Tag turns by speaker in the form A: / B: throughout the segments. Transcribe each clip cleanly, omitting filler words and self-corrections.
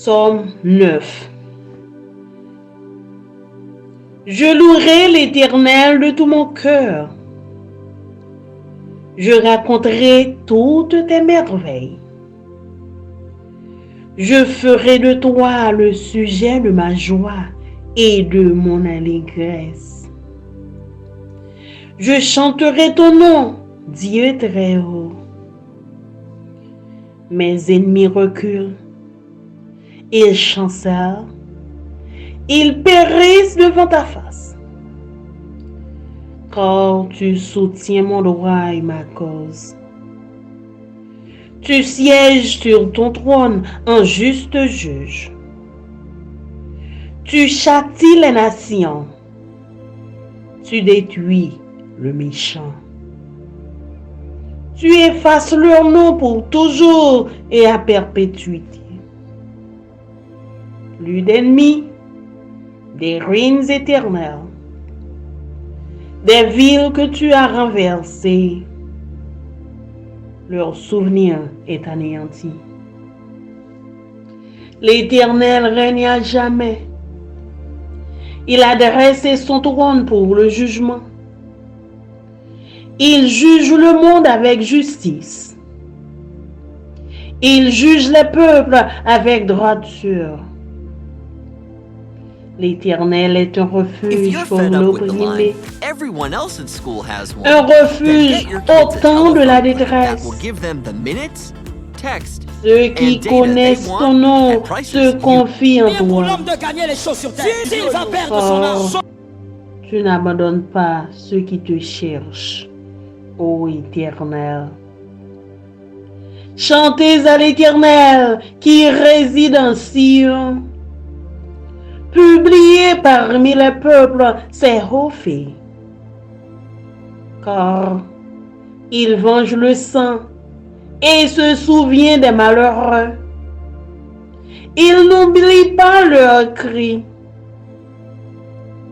A: Psaume 9. Je louerai l'Éternel de tout mon cœur. Je raconterai toutes tes merveilles. Je ferai de toi le sujet de ma joie et de mon allégresse. Je chanterai ton nom, Dieu très haut. Mes ennemis reculent. Ils chancellent. Ils périssent devant ta face. Car tu soutiens mon droit et ma cause. Tu sièges sur ton trône en juste juge. Tu châties les nations. Tu détruis le méchant. Tu effaces leur nom pour toujours et à perpétuité. plus d'ennemis, des ruines éternelles, des villes que tu as renversées. Leur souvenir est anéanti. L'Éternel règne à jamais. Il a dressé son trône pour le jugement. Il juge le monde avec justice. Il juge les peuples avec droiture. L'Éternel est un refuge pour l'opprimé, un refuge au temps de la détresse. Ceux qui connaissent ton nom se confient en toi. Oh, tu n'abandonnes pas ceux qui te cherchent, ô Éternel. Chantez à l'Éternel qui réside en Sion. Publiez parmi les peuples ses hauts faits. Car il venge le sang et se souvient des malheureux. Il n'oublie pas leurs cris.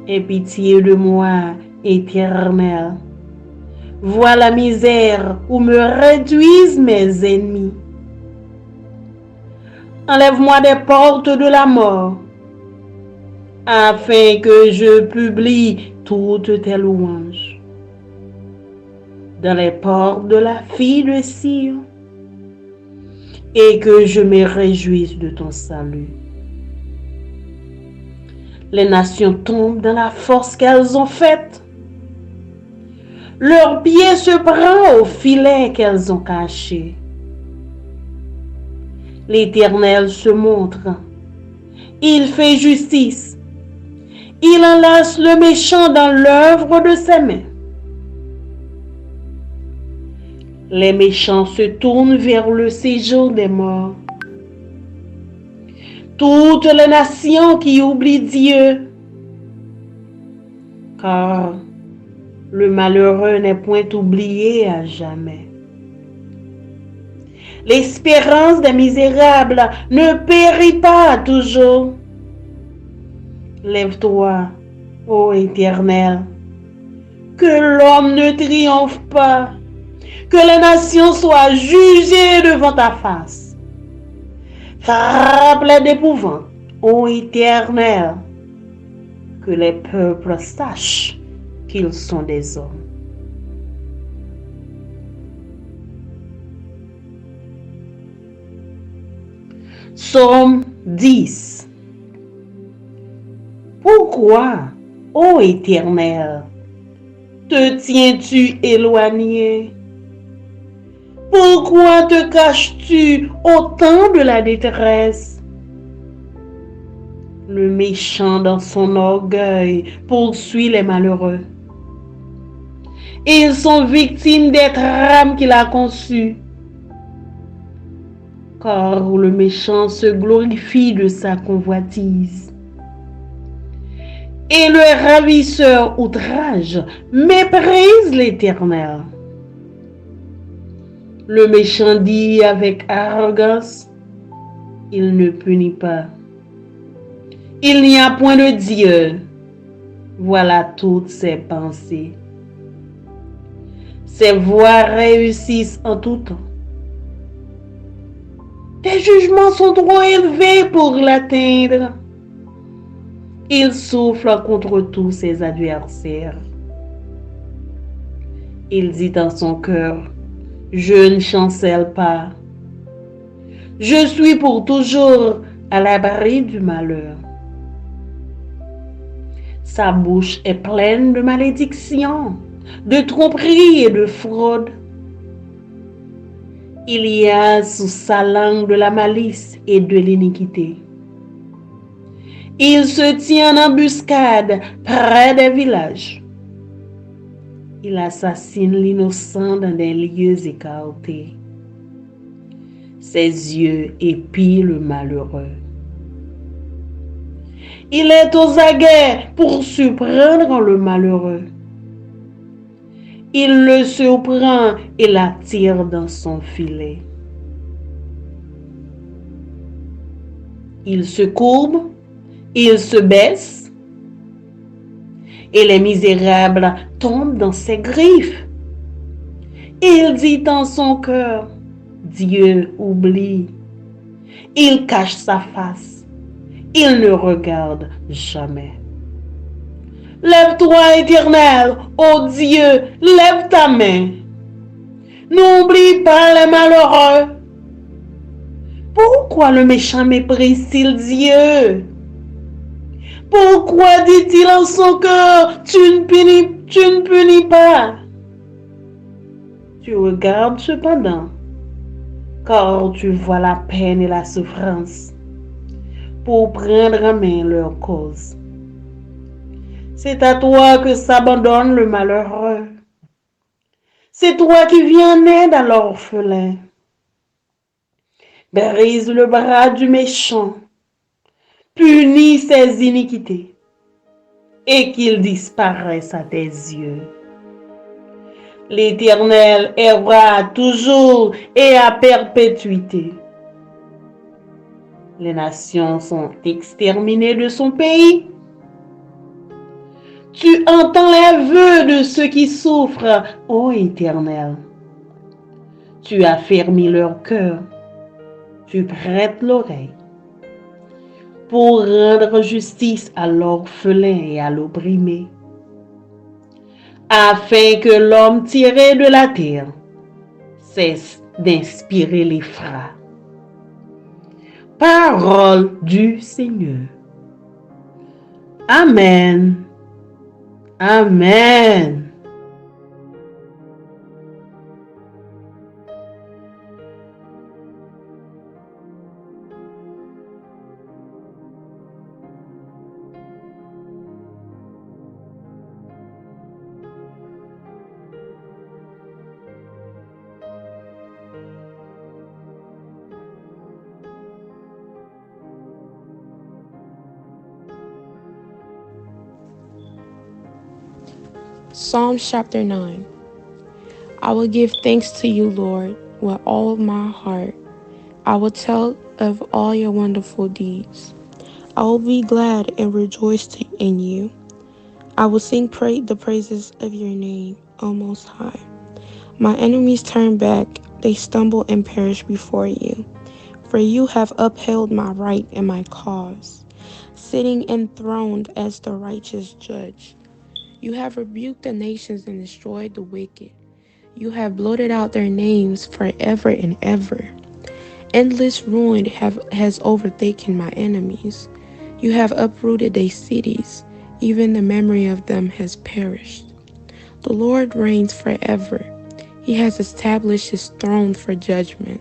A: Aie pitié de moi, Éternel. Vois la misère où me réduisent mes ennemis. Enlève-moi des portes de la mort, afin que je publie toutes tes louanges dans les portes de la fille de Sion, et que je me réjouisse de ton salut. Les nations tombent dans la force qu'elles ont faite. Leurs pieds se prennent au filet qu'elles ont caché. L'Éternel se montre. Il fait justice. Il enlace le méchant dans l'œuvre de ses mains. Les méchants se tournent vers le séjour des morts. Toutes les nations qui oublient Dieu, car le malheureux n'est point oublié à jamais. L'espérance des misérables ne périt pas toujours. Lève-toi, ô Éternel, que l'homme ne triomphe pas, que les nations soient jugées devant ta face. Frappe-les d'épouvante, ô Éternel, que les peuples sachent qu'ils sont des hommes. Psaume 10. Pourquoi, ô Éternel, te tiens-tu éloigné? Pourquoi te caches-tu au temps de la détresse? Le méchant dans son orgueil poursuit les malheureux. Ils sont victimes des trames qu'il a conçues. Car le méchant se glorifie de sa convoitise. Et le ravisseur outrage méprise l'Éternel. Le méchant dit avec arrogance, il ne punit pas. Il n'y a point de Dieu. Voilà toutes ses pensées. Ses voies réussissent en tout temps. Tes jugements sont trop élevés pour l'atteindre. Il souffle contre tous ses adversaires. Il dit dans son cœur, je ne chancelle pas. Je suis pour toujours à l'abri du malheur. Sa bouche est pleine de malédictions, de tromperies et de fraude. Il y a sous sa langue de la malice et de l'iniquité. Il se tient en embuscade près des villages. Il assassine l'innocent dans des lieux écartés. Ses yeux épient le malheureux. Il est aux aguets pour surprendre le malheureux. Il le surprend et l'attire dans son filet. Il se courbe Il se baisse et les misérables tombent dans ses griffes. Il dit en son cœur, Dieu oublie. Il cache sa face. Il ne regarde jamais. Lève-toi, Éternel, ô Dieu, lève ta main. N'oublie pas les malheureux. Pourquoi le méchant méprise-t-il Dieu? Pourquoi dit-il en son cœur, tu ne punis pas? Tu regardes cependant, car tu vois la peine et la souffrance, pour prendre en main leur cause. C'est à toi que s'abandonne le malheureux. C'est toi qui viens en aide à l'orphelin. Brise le bras du méchant, punis ses iniquités, et qu'il disparaisse à tes yeux. L'Éternel erra toujours et à perpétuité. Les nations sont exterminées de son pays. Tu entends les vœux de ceux qui souffrent, ô Éternel. Tu affermis leur cœur. Tu prêtes l'oreille pour rendre justice à l'orphelin et à l'opprimé, afin que l'homme tiré de la terre cesse d'inspirer l'effroi. Parole du Seigneur. Amen. Amen.
B: Psalms chapter 9. I will give thanks to you, Lord, with all my heart. I will tell of all your wonderful deeds. I will be glad and rejoice in you. I will sing the praises of your name, O Most High. My enemies turn back, they stumble and perish before you. For you have upheld my right and my cause, sitting enthroned as the righteous judge. You have rebuked the nations and destroyed the wicked. You have blotted out their names forever and ever. Endless ruin has overtaken my enemies. You have uprooted their cities. Even the memory of them has perished. The Lord reigns forever. He has established his throne for judgment.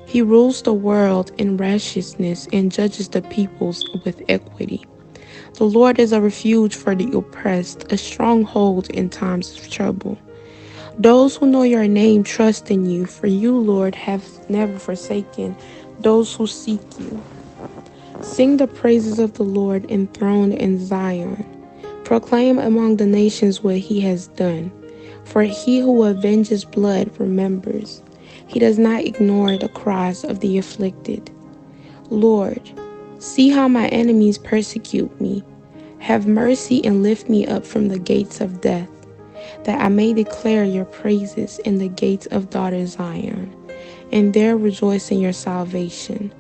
B: He rules the world in righteousness and judges the peoples with equity. The Lord is a refuge for the oppressed, a stronghold in times of trouble. Those who know your name trust in you, for you, Lord, have never forsaken those who seek you. Sing the praises of the Lord enthroned in Zion. Proclaim among the nations what he has done. For he who avenges blood remembers. He does not ignore the cries of the afflicted. Lord, see how my enemies persecute me. Have mercy and lift me up from the gates of death, that I may declare your praises in the gates of daughter Zion, and there rejoice in your salvation.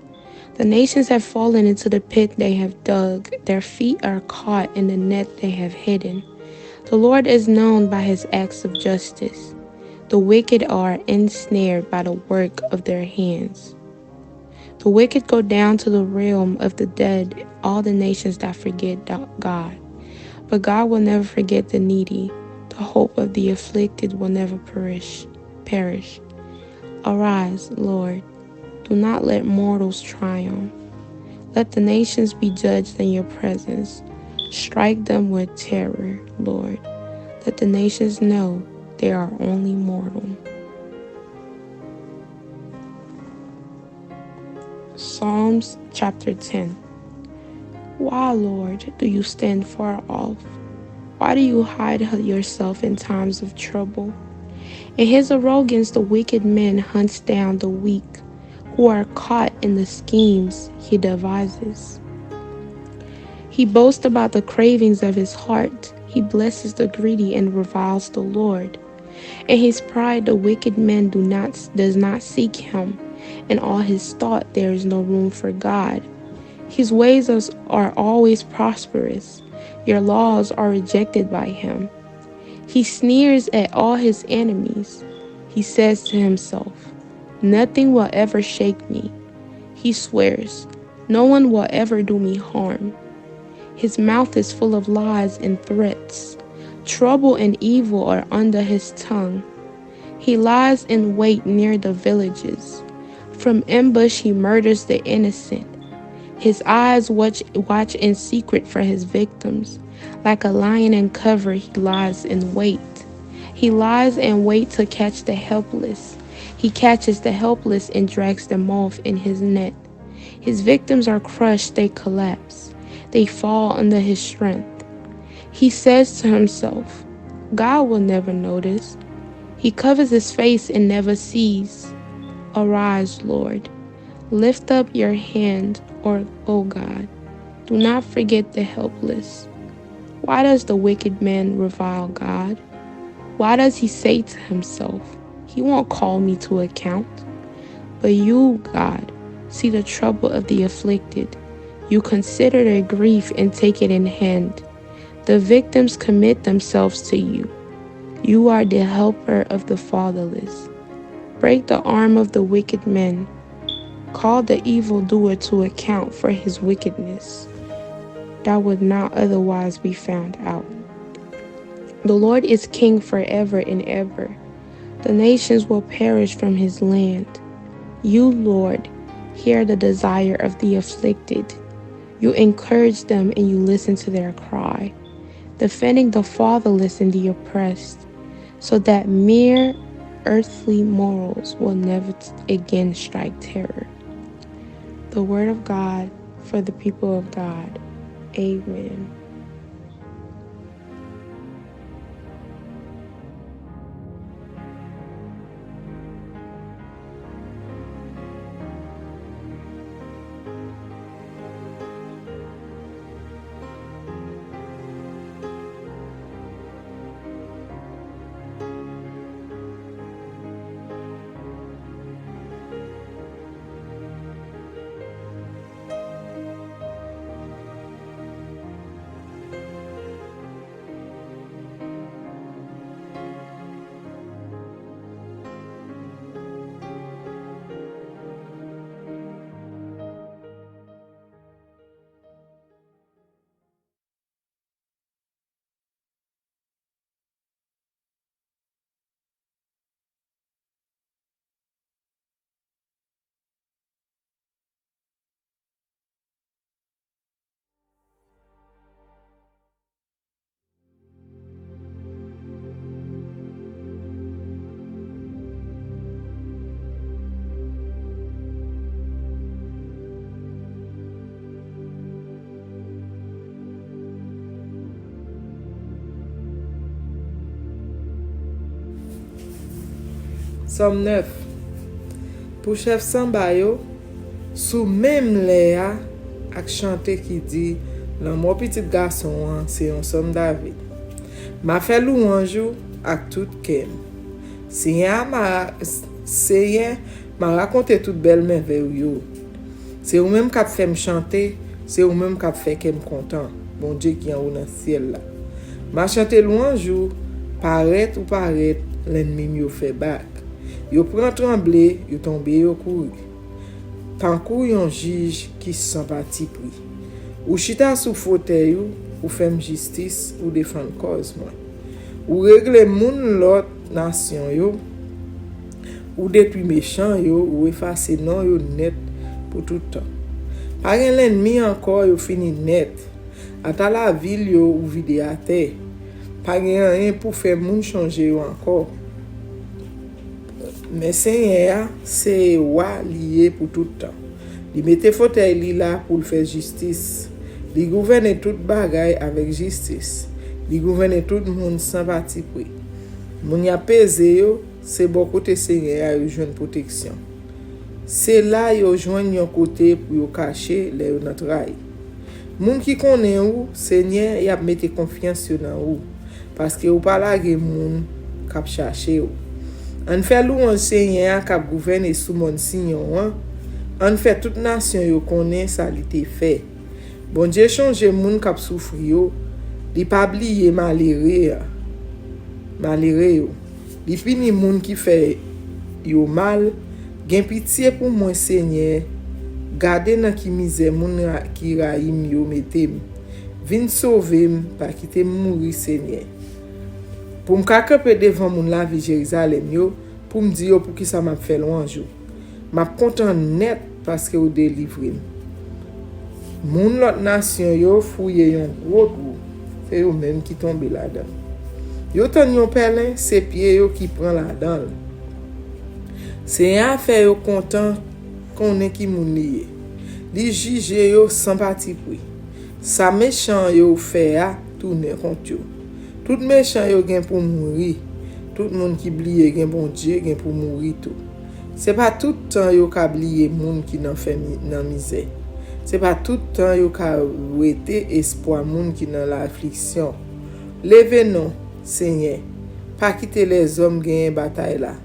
B: The nations have fallen into the pit they have dug. Their feet are caught in the net they have hidden. The Lord is known by his acts of justice. The wicked are ensnared by the work of their hands. The wicked go down to the realm of the dead, all the nations that forget God. But God will never forget the needy. The hope of the afflicted will never perish. Arise, Lord. Do not let mortals triumph. Let the nations be judged in your presence. Strike them with terror, Lord. Let the nations know they are only mortal. Psalms chapter 10. Why, Lord, do you stand far off? Why do you hide yourself in times of trouble? In his arrogance, the wicked man hunts down the weak, who are caught in the schemes he devises. He boasts about the cravings of his heart. He blesses the greedy and reviles the Lord. In his pride the wicked man does not seek him. In all his thought there is no room for God. His ways are always prosperous. Your laws are rejected by him. He sneers at all his enemies. He says to himself, "Nothing will ever shake me." He swears, "No one will ever do me harm." His mouth is full of lies and threats. Trouble and evil are under his tongue. He lies in wait near the villages. From ambush he murders the innocent. His eyes watch in secret for his victims. Like a lion in cover, he lies in wait. He lies in wait to catch the helpless. He catches the helpless and drags them off in his net. His victims are crushed, they collapse. They fall under his strength. He says to himself, "God will never notice." He covers his face and never sees. Arise, Lord. Lift up your hand, O God. Do not forget the helpless. Why does the wicked man revile God? Why does he say to himself, "He won't call me to account"? But you, God, see the trouble of the afflicted. You consider their grief and take it in hand. The victims commit themselves to you. You are the helper of the fatherless. Break the arm of the wicked man. Call the evildoer to account for his wickedness, that would not otherwise be found out. The Lord is king forever and ever. The nations will perish from his land. You, Lord, hear the desire of the afflicted. You encourage them and you listen to their cry, defending the fatherless and the oppressed, so that mere earthly morals will never again strike terror. The word of God for the people of God. Amen.
C: Somme 9. Pour chef Samba yo, sous même Léa ak chante qui dit, "Nan mon petit garçon c'est un somme David." Ma fait louange ak tout kem. C'est m'a raconté toute belle merveille yo. C'est ou même qui fait me chanter, c'est ou même qui fait que me content. Bon Dieu qui en haut dans ciel là. M'a chanté louange paraît ou paraît l'ennemi yo fait back. Yo prend tremblé, yo tombe, yo couru. Tant kou yon juge qui sans parti pris. Ou chita sous fauteuil ou fait justice ou défendre cause moi. Ou règle moun l'autre nation yo. Ou détruit méchant yo ou effacer non yo net pour tout temps. Par l'ennemi encore yo fini net. Ata la ville yo ou vide à terre. Pas rien pour faire moun changer yo encore. Mais Seigneur, c'est roi lié pour tout temps. Il mette fauteuil li là pour faire justice. Il gouverne toute bagaille avec justice. Il gouverne tout le monde sans parti pris. Moun y a pesé yo, c'est bon côté Seigneur yo joine protection. C'est là yo joine yon côté pour yo cacher les yo nan trahi. Moun qui connaît ou, Seigneur, y a mette confiance dans ou. Parce que ou pas la gen moun k'ap chercher ou. On fait louange Seigneur k'ap gouverner sous mon signon. On fait toute nation yo connaît ça li te fait. Bon Dieu change moun k'ap souffri yo, li pa bliye malheureux. Malheureux yo. Li pini moun qui fait yo mal, gen pitié pour moi Seigneur. Gade nan ki misère moun ki raïm yo metem. Vin sauver pa kite mouri Seigneur. Pour m'ka camper devant moun la vie Jérusalem yo, pour me dire pour qui ça m'a fait louange. M'a content net parce que ou délivré. Moun l'autre nation yo fouye yon gros trou. C'est eux même qui tombe là-dedans. Yo tan yon pelin, c'est pied yo qui prend là-dedans. C'est un fait yo content qu'on est qui moun lié. Li juge yo sans parti pris. Sa méchant yo fait a tourner contre yo. Tout méchant yo gen pour mourir. Tout monde qui bliye gen bon Dieu gen pour mourir tout. C'est pas tout temps yo ka bliye moun qui nan fait nan misère. C'est pas tout temps yo ka wete espoir moun qui dans l'affliction. Levez non, Seigneur. Pas quitter les hommes gen bataille là.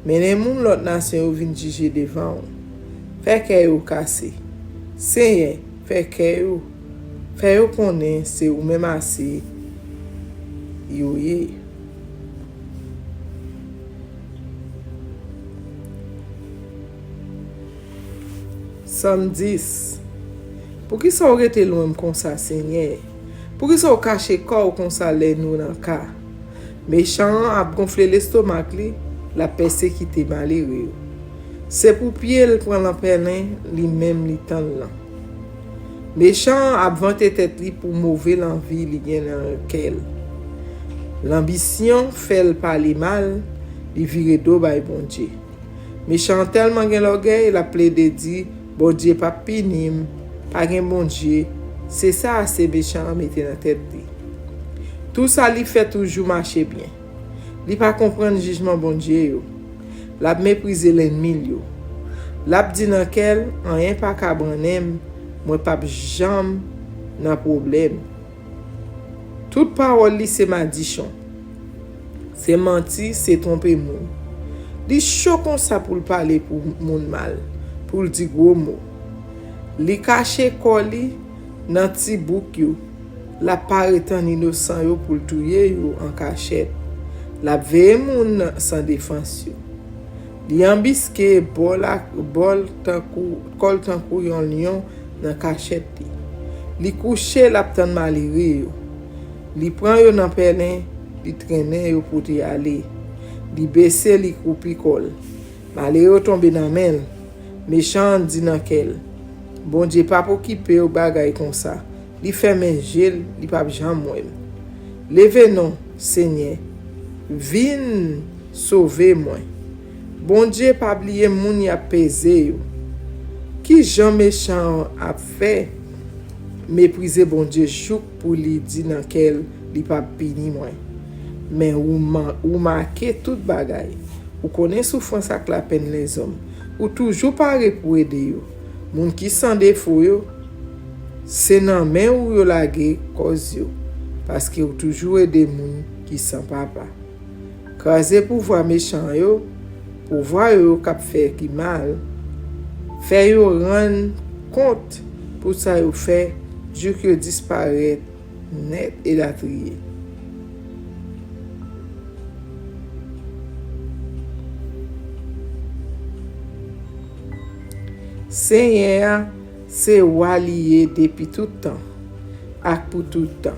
C: Mais les moun l'autre nation vinn juger devant. Fait que yo cassé. Seigneur, fait que yo connaît c'est ou même assez yo ye. Somme 10. Pour qui ça aurait été loin comme ça, Seigneur? Pour qui ça au caché corps comme ça les nous dans cas? Méchant a gonflé l'estomac li, la persécuté malheureux. C'est pour pied le prend l'empelin, lui-même li tan là. Méchant a vanté tête li pour mauvais l'envie li gen dans quel. L'ambition fait le parler mal, li vire do bay bon Dieu. Méchant tellement gen l'orgueil, la plaide dit bon Dieu pas pinim, pas gen bon Dieu. C'est ça c'est méchant mette dans tête li. Tout ça li fait toujours marcher bien. Li pas comprendre jugement bon Dieu yo. L'a mépriser l'ennemi yo. L'a dit dans quel rien pas ka branem, moi pas jam nan problème. Toute parole li c'est maldiction. C'est menti, c'est tromper moun. Li chaud comme ça pour parler pour moun mal, pour dire gros mot. Li caché koli nan ti bouk yo. La paraît en innocent yo pour touyer yo en cachette. La veye moun sans défense yo. Li embisque bol tankou yon lion dans cachette li. Li couché la tan malheureux yo. Li prend yo nan pelin, li traîne yo pour te aller. Li baisse li koupi kol. Malheureux tombe dans men. Méchant dit nan kel. Bon Dieu pas pour occuper au bagay comme ça. Li fait men gel, li pa jam mwen. Levez non, Seigneur. Vin sauver moi. Bon Dieu pas oublier moun y a pesé yo. Qui Jean méchant a fait mépriser bon Dieu chouk pour li di nan quel li pa pini moi. Mais ou marqué tout bagay. Ou connaît souffrance ak la peine les hommes. Ou toujours paré pour aider yo. Moun qui sans défaut yo, c'est nan men ou yo lage cause yo. Parce que ou toujours aider moun qui sans papa. Krasé pouvoir méchant yo, pouvoir yo k'ap fait qui mal. Fait yo rendre compte pour ça yo fait, Dieu que disparaît net et la trier. Seigneur, c'est walié depuis tout temps, ak pour tout temps.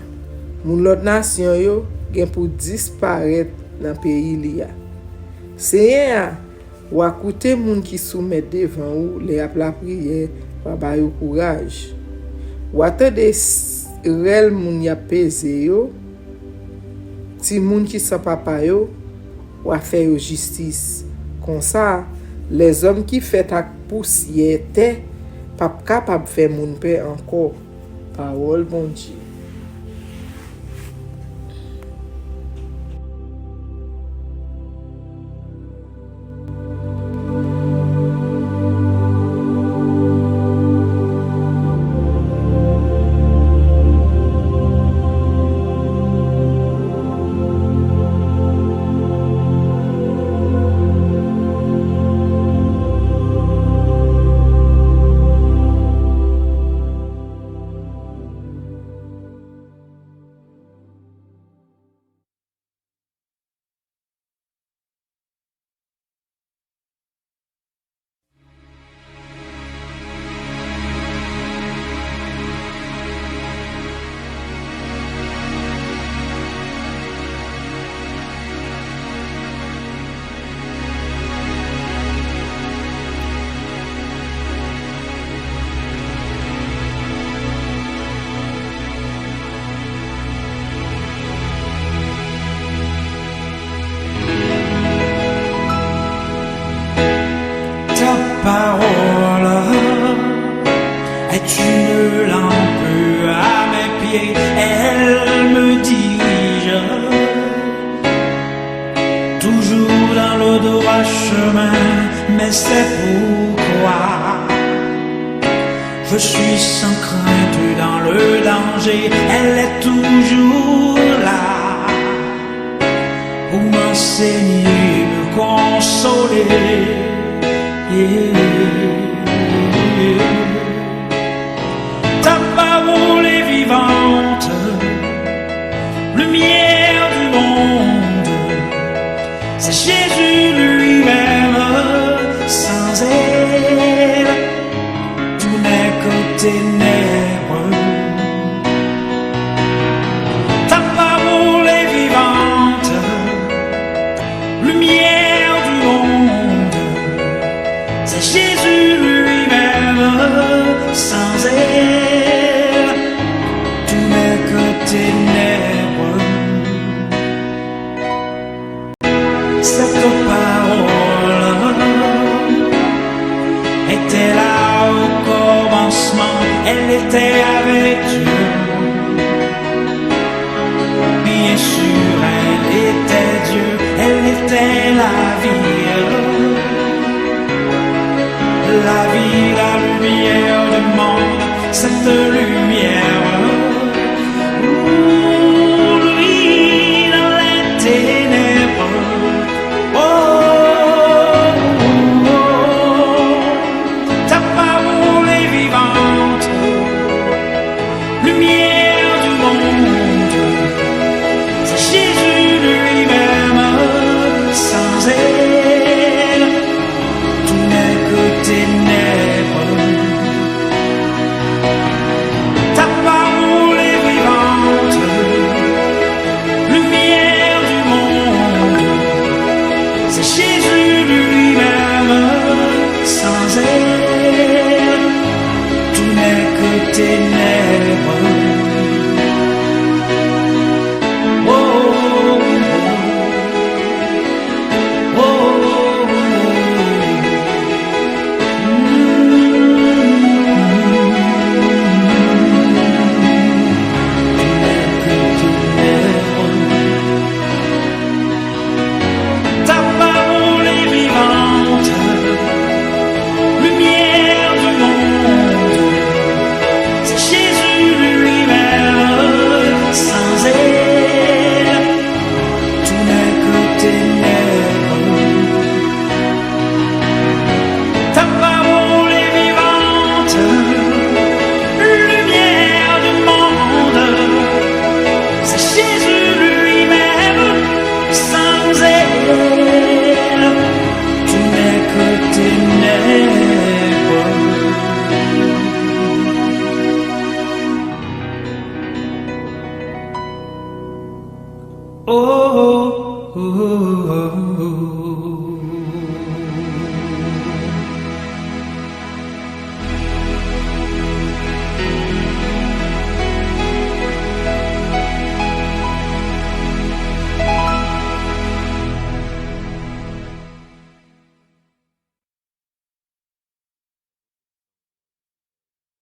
C: Moun l'autre nation yo gen pour disparaître dans pays li a. Seigneur, ou écouter moun qui soumet devant ou les ap la prière, pa ba yo courage. Ou attendre rel moun y a pesé yo, ti moun qui sa papa yo, ou a fait yo justice. Comme ça, les hommes qui fait ak poussière te, pas capable faire moun paix encore. Parole bon Dieu.
D: mais c'est pourquoi je suis sans crainte dans le danger. Elle est toujours là pour m'enseigner, me consoler. Ta parole est vivante, lumière du monde. C'est Jésus lui-même, sans elle, tout n'est que ténèbres. Ta parole est vivante, lumière du monde. C'est Jésus lui-même, sans elle, tout n'est que ténèbres. Cette parole était là au commencement, elle était avec Dieu. Bien sûr, elle était Dieu, elle était la vie, la lumière du monde, cette lumière. Lui dans les ténèbres. Ta parole est vivante, lumière du monde. C'est Jésus lui-même, sans elle, tout n'est que ténèbres. Ta parole est vivante, lumière du monde. C'est Jésus lui-même, sans elle, tout n'est que ténèbres. Oh, oh, oh, oh, ta parole est vivante, lumière du monde. C'est Jésus lui-même, sans elle, tout n'est que ténèbres. Ta parole est vivante, lumière du monde. C'est Jésus lui-même, sans elle, tout n'est que ténèbres. Oh, oh, oh, oh, oh.